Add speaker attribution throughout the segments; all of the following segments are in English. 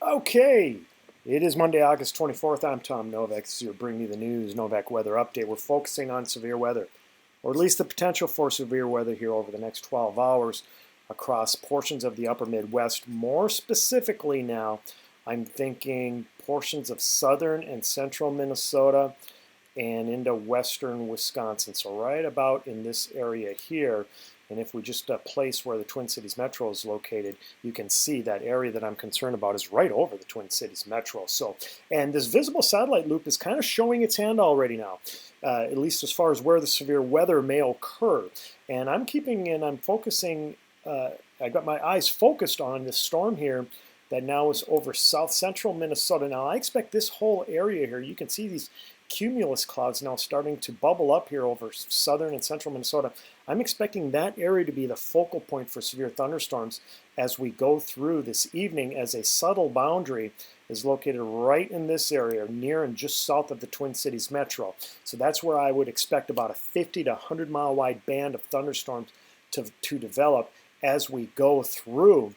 Speaker 1: Okay, it is Monday, August 24th. I'm Tom Novak. This is your Bring Me the News Novak Weather Update. We're focusing on severe weather, or at least the potential for severe weather here over the next 12 hours across portions of the upper Midwest. More specifically now, I'm thinking portions of southern and central Minnesota and into western Wisconsin. So right about in this area here, and if we just place where the Twin Cities Metro is located, you can see that area that I'm concerned about is right over the Twin Cities Metro. So, and this visible satellite loop is kind of showing its hand already now, at least as far as where the severe weather may occur. And I'm focusing, I got my eyes focused on this storm here that now is over south central Minnesota. Now I expect this whole area here, you can see these cumulus clouds now starting to bubble up here over southern and central Minnesota. I'm expecting that area to be the focal point for severe thunderstorms as we go through this evening, as a subtle boundary is located right in this area near and just south of the Twin Cities Metro. So that's where I would expect about a 50 to 100 mile wide band of thunderstorms to develop as we go through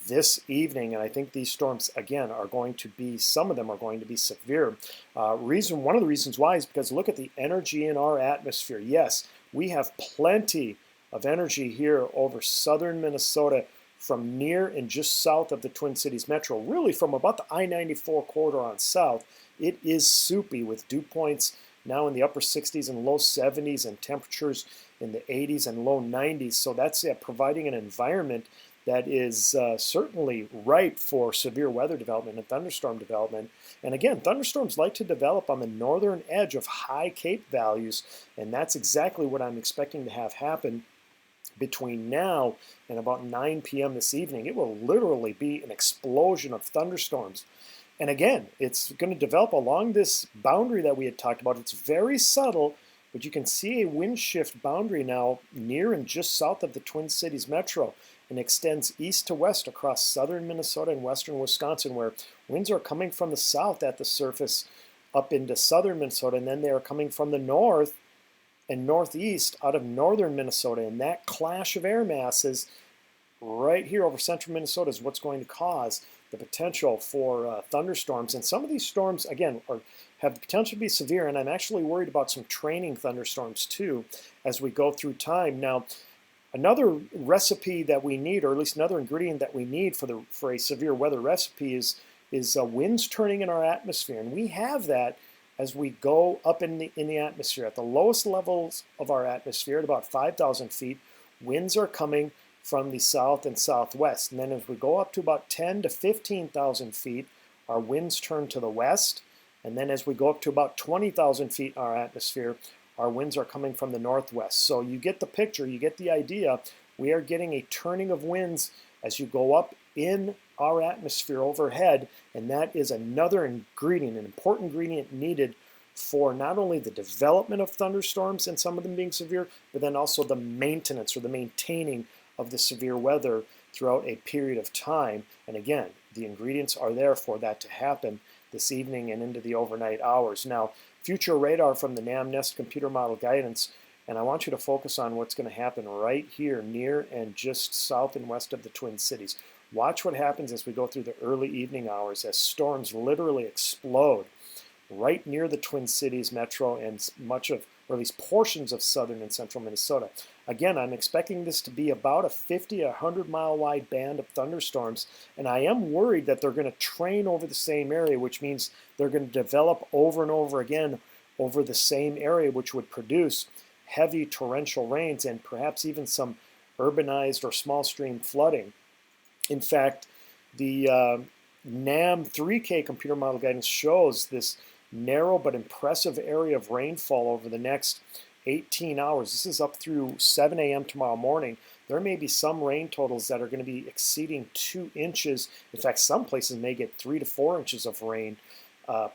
Speaker 1: this evening. And I think these storms, again, are going to be, some of them are going to be severe. One of the reasons why is because look at the energy in our atmosphere. Yes, we have plenty of energy here over southern Minnesota from near and just south of the Twin Cities Metro, really from about the I-94 corridor on south. It is soupy with dew points now in the upper 60s and low 70s and temperatures in the 80s and low 90s. So that's providing an environment that is certainly ripe for severe weather development and thunderstorm development. And again, thunderstorms like to develop on the northern edge of high Cape values, and that's exactly what I'm expecting to have happen between now and about 9 p.m. this evening. It will literally be an explosion of thunderstorms. And again, it's going to develop along this boundary that we had talked about. It's very subtle, but you can see a wind shift boundary now near and just south of the Twin Cities Metro, and extends east to west across southern Minnesota and western Wisconsin, where winds are coming from the south at the surface up into southern Minnesota, and then they are coming from the north and northeast out of northern Minnesota. And that clash of air masses right here over central Minnesota is what's going to cause the potential for thunderstorms. And some of these storms, again, have the potential to be severe, and I'm actually worried about some training thunderstorms too as we go through time. Now, another recipe that we need, or at least another ingredient that we need for a severe weather recipe is winds turning in our atmosphere. And we have that as we go up in the atmosphere. At the lowest levels of our atmosphere, at about 5,000 feet, winds are coming from the south and southwest. And then as we go up to about 10 to 15,000 feet, our winds turn to the west. And then as we go up to about 20,000 feet in our atmosphere, our winds are coming from the northwest. So you get the picture, you get the idea. We are getting a turning of winds as you go up in our atmosphere overhead, and that is another ingredient, an important ingredient needed for not only the development of thunderstorms and some of them being severe, but then also the maintenance or the maintaining of the severe weather throughout a period of time. And again, the ingredients are there for that to happen this evening and into the overnight hours. Now, future radar from the NAM-NEST computer model guidance, and I want you to focus on what's going to happen right here near and just south and west of the Twin Cities. Watch what happens as we go through the early evening hours as storms literally explode right near the Twin Cities Metro and much of, or at least portions of southern and central Minnesota. Again, I'm expecting this to be about a 50 to 100 mile wide band of thunderstorms, and I am worried that they're going to train over the same area, which means they're going to develop over and over again over the same area, which would produce heavy torrential rains and perhaps even some urbanized or small stream flooding. In fact, the NAM 3K computer model guidance shows this narrow but impressive area of rainfall over the next 18 hours. This is up through 7 a.m. tomorrow morning. There may be some rain totals that are going to be exceeding 2 inches. In fact, some places may get 3 to 4 inches of rain.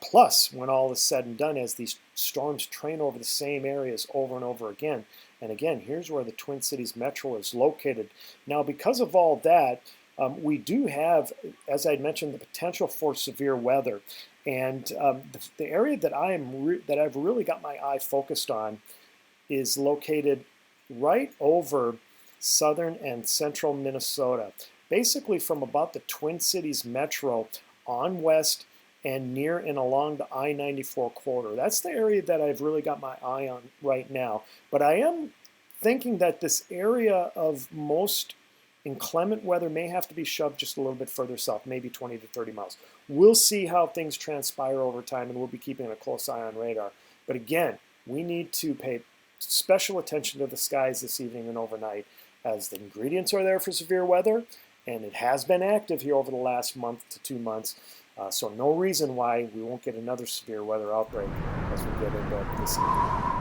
Speaker 1: Plus, when all is said and done, as these storms train over the same areas over and over again. And again, here's where the Twin Cities Metro is located. Now, because of all that, we do have, as I mentioned, the potential for severe weather. And the area that I've really got my eye focused on is located right over southern and central Minnesota. Basically from about the Twin Cities Metro on west and near and along the I-94 corridor. That's the area that I've really got my eye on right now. But I am thinking that this area of most inclement weather may have to be shoved just a little bit further south, maybe 20 to 30 miles. We'll see how things transpire over time, and we'll be keeping a close eye on radar. But again, we need to pay special attention to the skies this evening and overnight, as the ingredients are there for severe weather, and it has been active here over the last month to 2 months. So no reason why we won't get another severe weather outbreak as we get into this evening.